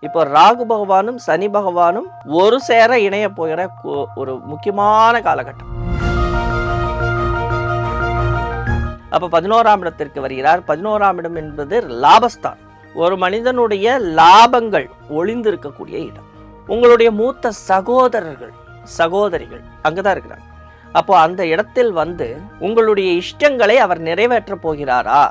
இப்போ ராகு பகவானும் சனி பகவானும் ஒரு சேர இணைய போகிற ஒரு முக்கியமான காலகட்டம். அப்ப 11ஆம் இடத்திற்கு வருகிறார். 11ஆம் இடம் என்பது லாபஸ்தான். ஒரு மனிதனுடைய லாபங்கள் ஒளிந்திருக்கக்கூடிய இடம். உங்களுடைய மூத்த சகோதரர்கள் சகோதரிகள் அங்கதான் இருக்கிறாங்க. அப்போ அந்த இடத்தில் வந்து உங்களுடைய இஷ்டங்களை அவர் நிறைவேற்ற போகிறாரா?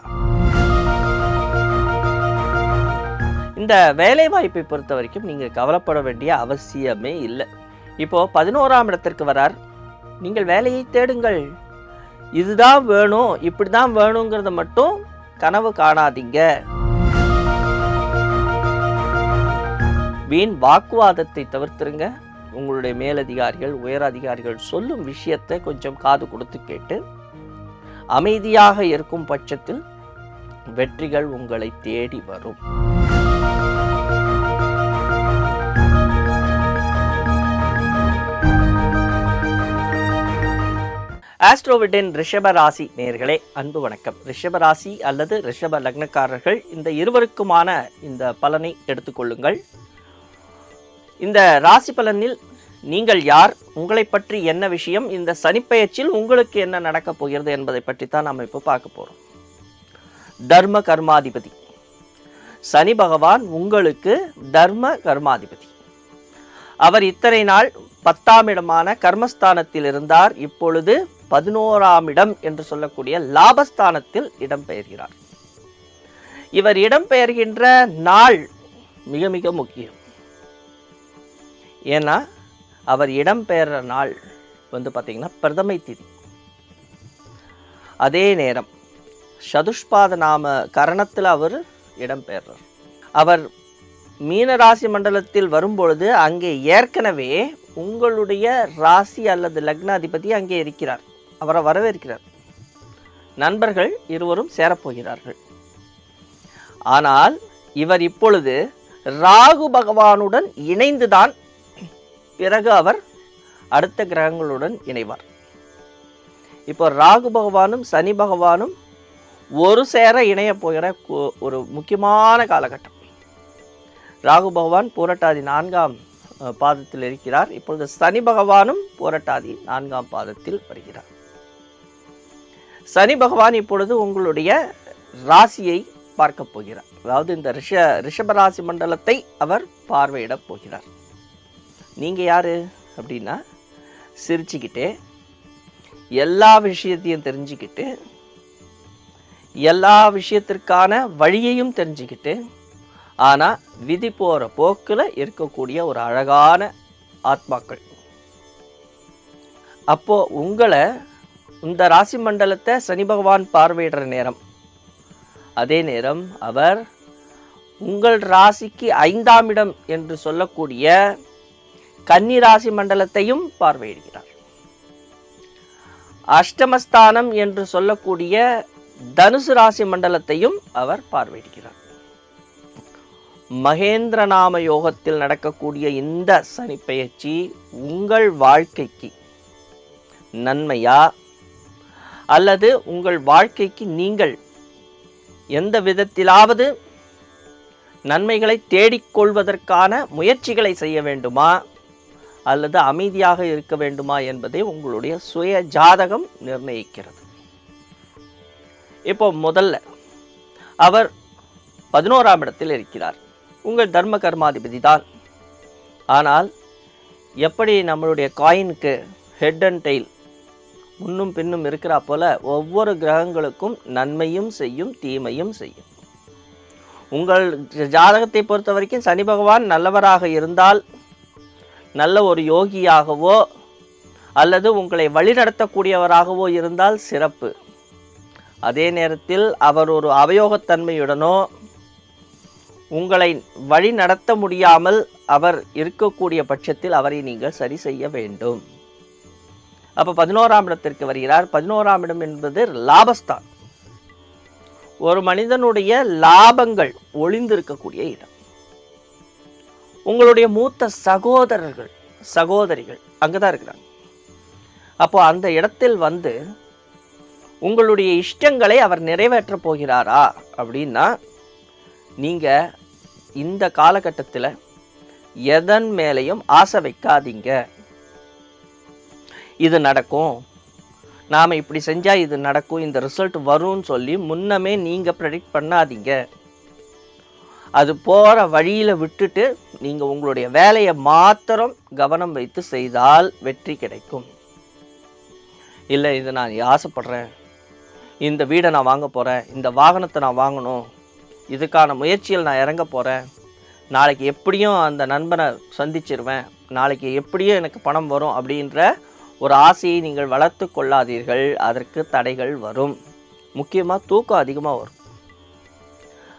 இந்த வேலை வாய்ப்பை பொறுத்த வரைக்கும் நீங்க கவலைப்பட வேண்டிய அவசியமே இல்லை. இப்போ 11ஆம் இடத்திற்கு வரார். நீங்கள் வேலையை தேடுங்கள். இதுதான் வேணும், இப்படிதான் வேணுங்கிறத மட்டும் கனவு காணாதீங்க. வீண் வாக்குவாதத்தை தவிர்த்துருங்க. உங்களுடைய மேலதிகாரிகள் உயர் அதிகாரிகள் சொல்லும் விஷயத்தை கொஞ்சம் காது கொடுத்து கேட்டு அமைதியாக இருக்கும் பட்சத்தில் வெற்றிகள் உங்களை தேடி வரும். ஆஸ்ட்ரோவிடன் ரிஷப ராசி நேயர்களே, அன்பு வணக்கம். ரிஷப ராசி அல்லது ரிஷப லக்னக்காரர்கள் இந்த இருவருக்குமான இந்த பலனை எடுத்துக்கொள்ளுங்கள். இந்த ராசி பலனில் நீங்கள் யார், உங்களை பற்றி என்ன விஷயம், இந்த சனிப்பெயர்ச்சியில் உங்களுக்கு என்ன நடக்கப் போகிறது என்பதை பற்றி தான் நாம் இப்போ பார்க்க போகிறோம். தர்ம கர்மாதிபதி சனி பகவான் உங்களுக்கு தர்ம கர்மாதிபதி. அவர் இத்தனை நாள் 10ஆம் இடமான கர்மஸ்தானத்தில் இருந்தார். இப்பொழுது 11ஆம் இடம் என்று சொல்லக்கூடிய லாபஸ்தானத்தில் இடம்பெயர்கிறார். இவர் இடம்பெயர்கின்ற நாள் மிக மிக முக்கியம். ஏன்னா அவர் இடம்பெயர்ற நாள் வந்து பார்த்தீங்கன்னா பிரதமை திதி. அதே நேரம் சதுஷ்பாத நாம கரணத்தில் அவர் இடம்பெயர்றார். அவர் மீனராசி மண்டலத்தில் வரும்பொழுது அங்கே ஏற்கனவே உங்களுடைய ராசி அல்லது லக்னாதிபதி அங்கே இருக்கிறார். அவரை வரவேற்கிறார். நண்பர்கள் இருவரும் சேரப்போகிறார்கள். ஆனால் இவர் இப்பொழுது ராகு பகவானுடன் இணைந்துதான் பிறகு அவர் அடுத்த கிரகங்களுடன் இணைவார். இப்போ ராகு பகவானும் சனி பகவானும் ஒரு சேர இணைய போகிற ஒரு முக்கியமான காலகட்டம். ராகு பகவான் பூரட்டாதி 4ஆம் பாதத்தில் இருக்கிறார். இப்பொழுது சனி பகவானும் பூரட்டாதி 4ஆம் பாதத்தில் வருகிறார். சனி பகவான் இப்பொழுது உங்களுடைய ராசியை பார்க்க போகிறார். அதாவது இந்த ரிஷபராசி மண்டலத்தை அவர் பார்வையிட போகிறார். நீங்க யாரு அப்படின்னா, சிரிச்சுக்கிட்டே எல்லா விஷயத்தையும் தெரிஞ்சுக்கிட்டு எல்லா விஷயத்திற்கான வழியையும் தெரிஞ்சுக்கிட்டு ஆனால் விதி போகிற போக்கில் இருக்கக்கூடிய ஒரு அழகான ஆத்மாக்கள். அப்போ உங்களை இந்த ராசி மண்டலத்தை சனி பகவான் பார்வையிடுற நேரம், அதே நேரம் அவர் உங்கள் ராசிக்கு 5ஆம் இடம் என்று சொல்லக்கூடிய கன்னி ராசி மண்டலத்தையும் பார்வையிடுகிறார். அஷ்டமஸ்தானம் என்று சொல்லக்கூடிய தனுசு ராசி மண்டலத்தையும் அவர் பார்வையிடுகிறார். மகேந்திர நாம யோகத்தில் நடக்கக்கூடிய இந்த சனிப்பெயர்ச்சி உங்கள் வாழ்க்கைக்கு நன்மையா அல்லது உங்கள் வாழ்க்கைக்கு நீங்கள் எந்த விதத்திலாவது நன்மைகளை தேடிக்கொள்வதற்கான முயற்சிகளை செய்ய வேண்டுமா அல்லது அமைதியாக இருக்க வேண்டுமா என்பதை உங்களுடைய சுய ஜாதகம் நிர்ணயிக்கிறது. இப்போ முதல்ல அவர் 11ஆம் இடத்தில் இருக்கிறார். உங்கள் தர்ம கர்மாதிபதி தான். ஆனால் எப்படி நம்மளுடைய காயினுக்கு ஹெட் அண்ட் டெயில் முன்னும் பின்னும் இருக்கிறா போல ஒவ்வொரு கிரகங்களுக்கும் நன்மையும் செய்யும் தீமையும் செய்யும். உங்கள் ஜாதகத்தை பொறுத்த வரைக்கும் சனி பகவான் நல்லவராக இருந்தால், நல்ல ஒரு யோகியாகவோ அல்லது உங்களை வழிநடத்தக்கூடியவராகவோ இருந்தால் சிறப்பு. அதே நேரத்தில் அவர் ஒரு அவயோகத்தன்மையுடனோ உங்களை வழி நடத்த முடியாமல் அவர் இருக்கக்கூடிய பட்சத்தில் அவரை நீங்கள் சரி செய்ய வேண்டும். அப்போ 11ஆம் இடத்திற்கு வருகிறார். 11ஆம் இடம் என்பது லாபஸ்தான். ஒரு மனிதனுடைய லாபங்கள் ஒளிந்திருக்கக்கூடிய இடம். உங்களுடைய மூத்த சகோதரர்கள் சகோதரிகள் அங்கதான் இருக்கிறாங்க. அப்போ அந்த இடத்தில் வந்து உங்களுடைய இஷ்டங்களை அவர் நிறைவேற்ற போகிறாரா அப்படின்னா, நீங்கள் இந்த காலகட்டத்தில் எதன் மேலேயும் ஆசை வைக்காதீங்க. இது நடக்கும், நாம் இப்படி செஞ்சால் இது நடக்கும், இந்த ரிசல்ட் வரும்னு சொல்லி முன்னமே நீங்கள் ப்ரெடிக்ட் பண்ணாதீங்க. அது போகிற வழியில் விட்டுட்டு நீங்கள் உங்களுடைய வேலையை மாத்திரம் கவனம் வைத்து செய்தால் வெற்றி கிடைக்கும். இல்லை, இது நான் ஆசைப்படுறேன், இந்த வீடை நான் வாங்க போகிறேன், இந்த வாகனத்தை நான் வாங்கணும், இதுக்கான முயற்சியில் நான் இறங்க போகிறேன், நாளைக்கு எப்படியும் அந்த நண்பனை சந்திச்சிருவேன், நாளைக்கு எப்படியும் எனக்கு பணம் வரும் அப்படின்ற ஒரு ஆசையை நீங்கள் வளர்த்து கொள்ளாதீர்கள். அதற்கு தடைகள் வரும். முக்கியமாக தூக்கம் அதிகமாக வரும்.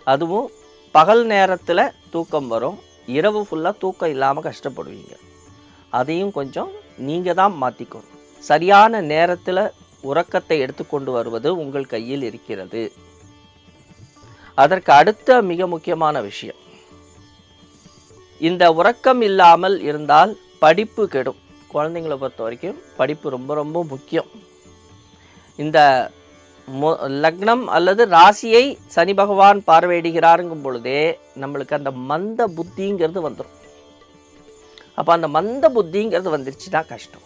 அதுவும் பகல் நேரத்தில் தூக்கம் வரும், இரவு ஃபுல்லாக தூக்கம் இல்லாமல் கஷ்டப்படுவீங்க. அதையும் கொஞ்சம் நீங்கள் தான் மாற்றிக்கணும். சரியான நேரத்தில் உறக்கத்தை எடுத்துக்கொண்டு வருவது உங்கள் கையில் இருக்கிறது. அதற்கு அடுத்த மிக முக்கியமான விஷயம், இந்த உறக்கம் இல்லாமல் இருந்தால் படிப்பு கெடும். குழந்தைங்களை பொறுத்த வரைக்கும் படிப்பு ரொம்ப ரொம்ப முக்கியம். இந்த லக்னம் அல்லது ராசியை சனி பகவான் பார்வையிடுகிறாருங்கும் பொழுதே நம்மளுக்கு அந்த மந்த புத்திங்கிறது வந்துடும். அப்போ அந்த மந்த புத்திங்கிறது வந்துருச்சுன்னா கஷ்டம்.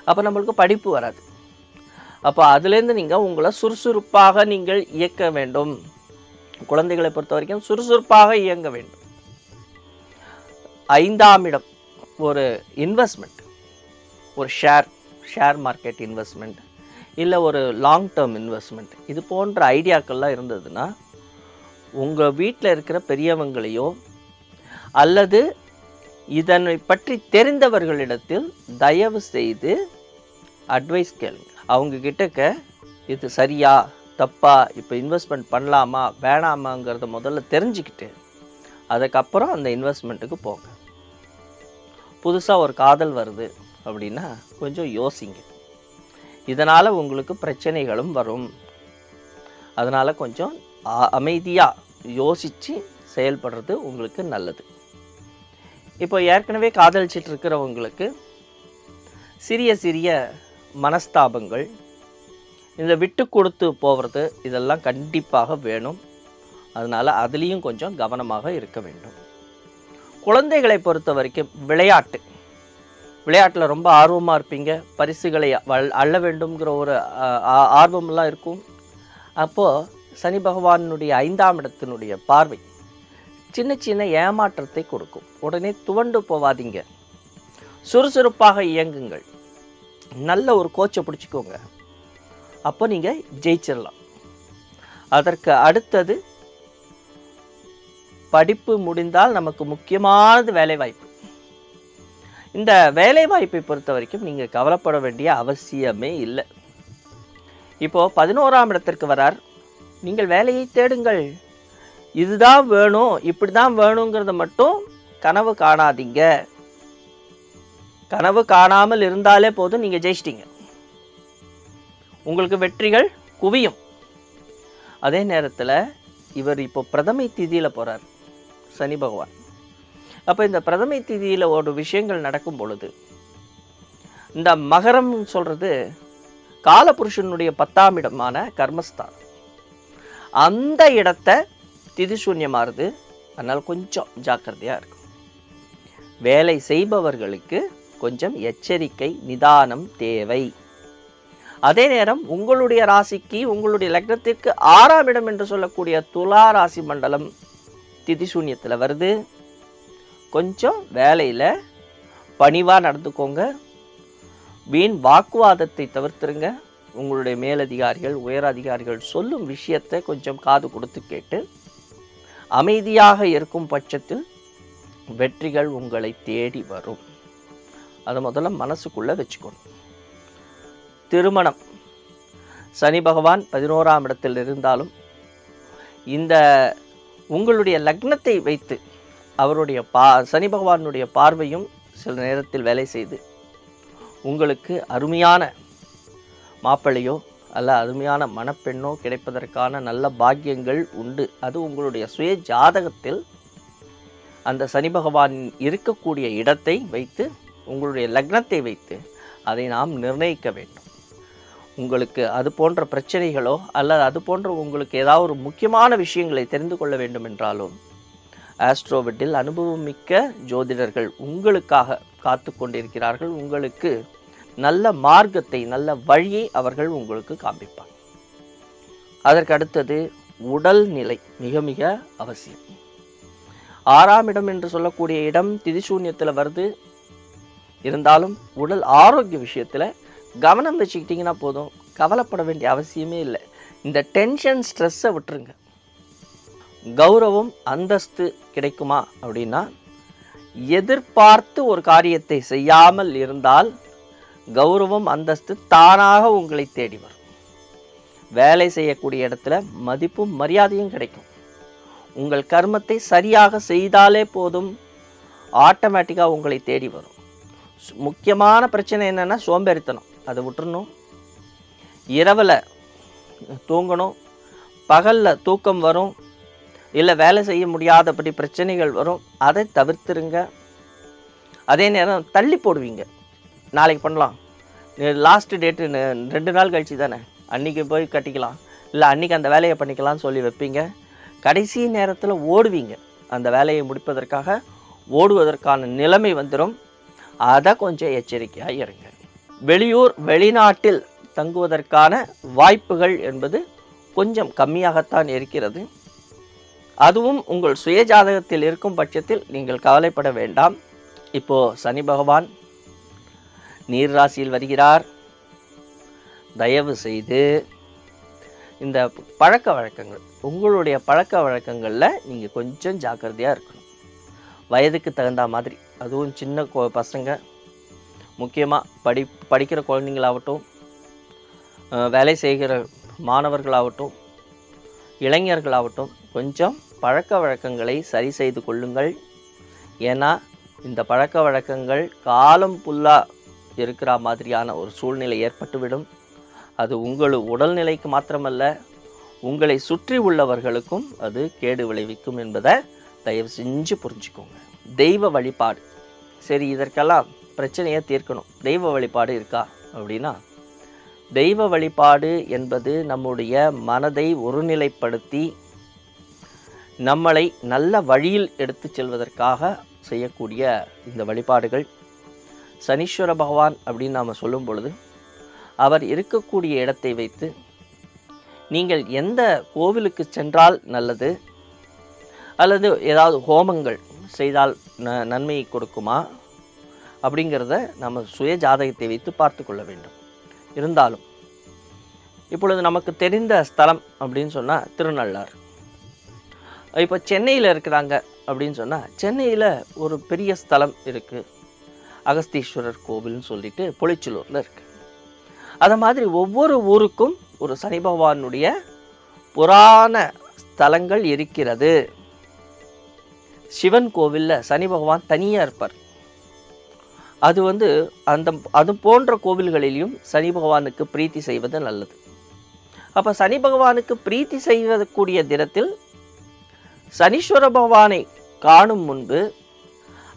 அப்போ நம்மளுக்கு படிப்பு வராது. அப்போ அதுலேருந்து நீங்கள் உங்களை சுறுசுறுப்பாக நீங்கள் இயக்க வேண்டும். குழந்தைகளை பொறுத்த வரைக்கும் சுறுசுறுப்பாக இயங்க வேண்டும். 5ஆம் இடம் ஒரு இன்வெஸ்ட்மெண்ட், ஒரு ஷேர் மார்க்கெட் இன்வெஸ்ட்மெண்ட், இல்லை ஒரு லாங் டேர்ம் இன்வெஸ்ட்மெண்ட், இது போன்ற ஐடியாக்கள்லாம் இருந்ததுன்னா உங்கள் வீட்டில் இருக்கிற பெரியவங்களையோ அல்லது இதனை பற்றி தெரிந்தவர்களிடத்தில் தயவு செய்து அட்வைஸ் கேளுங்க. அவங்க கிட்டக்க இது சரியா தப்பா, இப்போ இன்வெஸ்ட்மெண்ட் பண்ணலாமா வேணாமாங்கிறத முதல்ல தெரிஞ்சுக்கிட்டு அதுக்கப்புறம் அந்த இன்வெஸ்ட்மெண்ட்டுக்கு போங்க. புதுசாக ஒரு காதல் வருது அப்படின்னா கொஞ்சம் யோசிங்க. இதனால் உங்களுக்கு பிரச்சனைகளும் வரும். அதனால் கொஞ்சம் அமைதியாக யோசித்து செயல்படுறது உங்களுக்கு நல்லது. இப்போ ஏற்கனவே காதலிச்சிட்டு இருக்கிறவங்களுக்கு சிறிய சிறிய மனஸ்தாபங்கள், இந்த விட்டு கொடுத்து போகிறது, இதெல்லாம் கண்டிப்பாக வேணும். அதனால் அதுலேயும் கொஞ்சம் கவனமாக இருக்க வேண்டும். குழந்தைகளை பொறுத்த வரைக்கும் விளையாட்டில் ரொம்ப ஆர்வமாக இருப்பீங்க. பரிசுகளை அள்ள வேண்டும்ங்கிற ஒரு ஆர்வமெல்லாம் இருக்கும். அப்போது சனி பகவானுடைய 5ஆம் இடத்தினுடைய பார்வை சின்ன சின்ன ஏமாற்றத்தை கொடுக்கும். உடனே துவண்டு போவாதீங்க, சுறுசுறுப்பாக இயங்குங்கள். நல்ல ஒரு கோச்சை பிடிச்சிக்கோங்க, அப்போ நீங்கள் ஜெயிச்சிடலாம். அதற்கு அடுத்தது படிப்பு முடிந்தால் நமக்கு முக்கியமானது வேலைவாய்ப்பு. இந்த வேலைவாய்ப்பை பொறுத்த வரைக்கும் நீங்கள் கவலைப்பட வேண்டிய அவசியமே இல்லை. இப்போது 11ஆம் இடத்திற்கு வரார். நீங்கள் வேலையை தேடுங்கள். இதுதான் வேணும், இப்படி தான் வேணுங்கிறத மட்டும் கனவு காணாதீங்க. கனவு காணாமல் இருந்தாலே போதும், நீங்கள் ஜெயிச்சிட்டீங்க. உங்களுக்கு வெற்றிகள் குவியும். அதே நேரத்தில் இவர் இப்போ பிரதமை திதியில் போகிறார் சனி பகவான். அப்போ இந்த பிரதமை திதியில் ஒரு விஷயங்கள் நடக்கும் பொழுது, இந்த மகரம் சொல்கிறது காலபுருஷனுடைய 10ஆம் இடமான கர்மஸ்தானம். அந்த இடத்தை திதி சூன்யமாகுது. அதனால் கொஞ்சம் ஜாக்கிரதையாக இருக்கும். வேலை செய்பவர்களுக்கு கொஞ்சம் எச்சரிக்கை, நிதானம் தேவை. அதே நேரம் உங்களுடைய ராசிக்கு, உங்களுடைய லக்னத்திற்கு 6ஆம் இடம் என்று சொல்லக்கூடிய துலா ராசி மண்டலம் திதி சூன்யத்தில் வருது. கொஞ்சம் வேலையில் பணிவாக நடந்துக்கோங்க. வீண் வாக்குவாதத்தை தவிர்த்துருங்க. உங்களுடைய மேலதிகாரிகள், உயர் அதிகாரிகள் சொல்லும் விஷயத்தை கொஞ்சம் காது கொடுத்து கேட்டு அமைதியாக இருக்கும் பட்சத்தில் வெற்றிகள் உங்களை தேடி வரும். அதை முதல்ல மனசுக்குள்ளே வச்சுக்கணும். திருமணம், சனி பகவான் 11ஆம் இடத்தில் இருந்தாலும் இந்த உங்களுடைய லக்னத்தை வைத்து அவருடைய சனி பகவானுடைய பார்வையும் சில நேரத்தில் வேலை செய்து உங்களுக்கு அருமையான மாப்பிள்ளையோ அல்ல அருமையான மணப்பெண்ணோ கிடைப்பதற்கான நல்ல பாக்கியங்கள் உண்டு. அது உங்களுடைய சுய ஜாதகத்தில் அந்த சனி பகவான் இருக்கக்கூடிய இடத்தை வைத்து, உங்களுடைய லக்னத்தை வைத்து அதை நாம் நிர்ணயிக்க வேண்டும். உங்களுக்கு அது போன்ற பிரச்சனைகளோ அல்லது அது போன்ற உங்களுக்கு ஏதாவது ஒரு முக்கியமான விஷயங்களை தெரிந்து கொள்ள வேண்டும் என்றாலும் ஆஸ்ட்ரோவிட்டில் அனுபவம் மிக்க ஜோதிடர்கள் உங்களுக்காக காத்து கொண்டிருக்கிறார்கள். உங்களுக்கு நல்ல மார்க்கத்தை, நல்ல வழியை அவர்கள் உங்களுக்கு காண்பிப்பார். அதற்கு அடுத்தது உடல் நிலை மிக மிக அவசியம். 6ஆம் இடம் என்று சொல்லக்கூடிய இடம் திதிசூன்யத்தில் வருது. இருந்தாலும் உடல் ஆரோக்கிய விஷயத்தில் கவனம் வச்சுக்கிட்டிங்கன்னா போதும், கவலைப்பட வேண்டிய அவசியமே இல்லை. இந்த டென்ஷன் ஸ்ட்ரெஸ்ஸை விட்டுருங்க. கௌரவம் அந்தஸ்து கிடைக்குமா அப்படின்னா, எதிர்பார்த்து ஒரு காரியத்தை செய்யாமல் இருந்தால் கௌரவம் அந்தஸ்து தானாக உங்களை தேடி வரும். வேலை செய்யக்கூடிய இடத்துல மதிப்பும் மரியாதையும் கிடைக்கும். உங்கள் கர்மத்தை சரியாக செய்தாலே போதும், ஆட்டோமேட்டிக்காக உங்களை தேடி வரும். முக்கியமான பிரச்சனை என்னென்னா சோம்பேறித்தனம், அதை விட்டுறணும். இரவில் தூங்கணும், பகலில் தூக்கம் வரும், இல்லை வேலை செய்ய முடியாதபடி பிரச்சனைகள் வரும், அதை தவிர்த்துருங்க. அதே நேரம் தள்ளி போடுவீங்க, நாளைக்கு பண்ணலாம், லாஸ்ட்டு டேட்டு 2 நாள் கழிச்சு தானே, அன்றைக்கி போய் கட்டிக்கலாம், இல்லை அன்றைக்கி அந்த வேலையை பண்ணிக்கலாம்னு சொல்லி வைப்பீங்க. கடைசி நேரத்தில் ஓடுவீங்க. அந்த வேலையை முடிப்பதற்காக ஓடுவதற்கான நிலைமை வந்துடும். அதை கொஞ்சம் எச்சரிக்கையாக இருங்க. வெளியூர் வெளிநாட்டில் தங்குவதற்கான வாய்ப்புகள் என்பது கொஞ்சம் கம்மியாகத்தான் இருக்கிறது. அதுவும் உங்கள் சுய ஜாதகத்தில் இருக்கும் பட்சத்தில் நீங்கள் கவலைப்பட வேண்டாம். இப்போது சனி பகவான் நீர் ராசியில் வருகிறார். தயவு செய்து இந்த பழக்க வழக்கங்கள், உங்களுடைய பழக்க வழக்கங்களில் நீங்கள் கொஞ்சம் ஜாக்கிரதையாக இருக்கணும். வயதுக்கு தகுந்த மாதிரி, அதுவும் சின்ன பசங்க, முக்கியமாக படிக்கிற குழந்தைங்களாகட்டும், வேலை செய்கிற மாணவர்களாகட்டும், இளைஞர்களாகட்டும், கொஞ்சம் பழக்க வழக்கங்களை சரி செய்து கொள்ளுங்கள். ஏன்னா இந்த பழக்க வழக்கங்கள் காலம் ஃபுல்லாக இருக்கிற மாதிரியான ஒரு சூழ்நிலை ஏற்பட்டுவிடும். அது உங்கள் உடல்நிலைக்கு மாத்திரமல்ல, உங்களை சுற்றி உள்ளவர்களுக்கும் அது கேடு விளைவிக்கும் என்பதை தயவு செஞ்சு புரிஞ்சுக்கோங்க. தெய்வ வழிபாடு, சரி இதற்கெல்லாம் பிரச்சனையை தீர்க்கணும், தெய்வ வழிபாடு இருக்கா அப்படின்னா, தெய்வ வழிபாடு என்பது நம்முடைய மனதை ஒருநிலைப்படுத்தி நம்மளை நல்ல வழியில் எடுத்து செல்வதற்காக செய்யக்கூடிய இந்த வழிபாடுகள். சனீஸ்வர பகவான் அப்படின்னு நாம் சொல்லும் பொழுது, அவர் இருக்கக்கூடிய இடத்தை வைத்து நீங்கள் எந்த கோவிலுக்கு சென்றால் நல்லது, அல்லது ஏதாவது ஹோமங்கள் செய்தால் நன்மையை கொடுக்குமா அப்படிங்கிறத நம்ம சுய ஜாதகத்தை வைத்து பார்த்து கொள்ள வேண்டும். இருந்தாலும் இப்பொழுது நமக்கு தெரிந்த ஸ்தலம் அப்படின்னு சொன்னால் திருநள்ளாறு. இப்போ சென்னையில் இருக்கிறாங்க அப்படின்னு சொன்னால், சென்னையில் ஒரு பெரிய ஸ்தலம் இருக்குது, அகஸ்தீஸ்வரர் கோவில்னு சொல்லிட்டு பொழிச்சலூரில் இருக்குது. அது மாதிரி ஒவ்வொரு ஊருக்கும் ஒரு சனி பகவானுடைய புராண ஸ்தலங்கள் இருக்கிறது. சிவன் கோவிலில் சனி பகவான் தனியாக இருப்பார். அது போன்ற கோவில்களிலும் சனி பகவானுக்கு பிரீத்தி செய்வது நல்லது. அப்போ சனி பகவானுக்கு பிரீத்தி செய்வதற்குரிய தினத்தில் சனீஸ்வர பகவானை காணும் முன்பு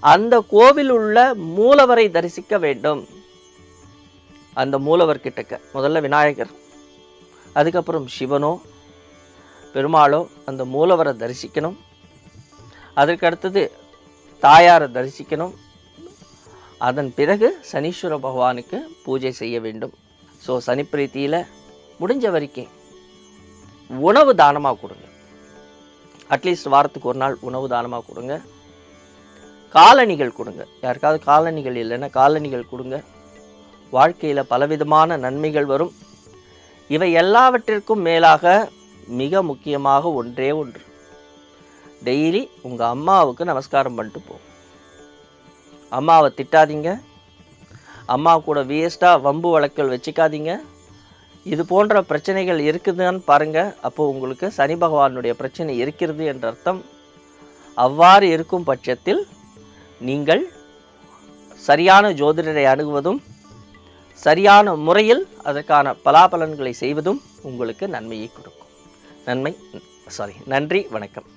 அந்த கோவில் உள்ள மூலவரை தரிசிக்க வேண்டும். அந்த மூலவர் கிட்டக்க முதல்ல விநாயகர், அதுக்கப்புறம் சிவனோ பெருமாளோ அந்த மூலவரை தரிசிக்கணும். அதற்கு அடுத்தது தாயாரை தரிசிக்கணும். அதன் பிறகு சனீஸ்வர பகவானுக்கு பூஜை செய்ய வேண்டும். ஸோ சனி பிரீத்தியில் முடிஞ்ச வரைக்கும் உணவு தானமாக கொடுங்க. அட்லீஸ்ட் வாரத்துக்கு ஒரு நாள் உணவு தானமாக கொடுங்க. காலணிகள் கொடுங்க. யாருக்காவது காலணிகள் இல்லைன்னா காலணிகள் கொடுங்க. வாழ்க்கையில் பலவிதமான நன்மைகள் வரும். இவை எல்லாவற்றிற்கும் மேலாக மிக முக்கியமாக ஒன்றே ஒன்று, டெய்லி உங்கள் அம்மாவுக்கு நமஸ்காரம் பண்ணிட்டு போ. அம்மாவை திட்டாதீங்க, அம்மா கூட வேஸ்ட்டாக வம்பு வழக்கல் வச்சுக்காதீங்க. இது போன்ற பிரச்சனைகள் இருக்குதுன்னு பாருங்கள். அப்போது உங்களுக்கு சனி பகவானுடைய பிரச்சனை இருக்கிறது என்ற அர்த்தம். அவ்வாறு இருக்கும் பட்சத்தில் நீங்கள் சரியான ஜோதிடரை அணுகுவதும் சரியான முறையில் அதற்கான பலாபலன்களை செய்வதும் உங்களுக்கு நன்மையை கொடுக்கும். நன்றி, வணக்கம்.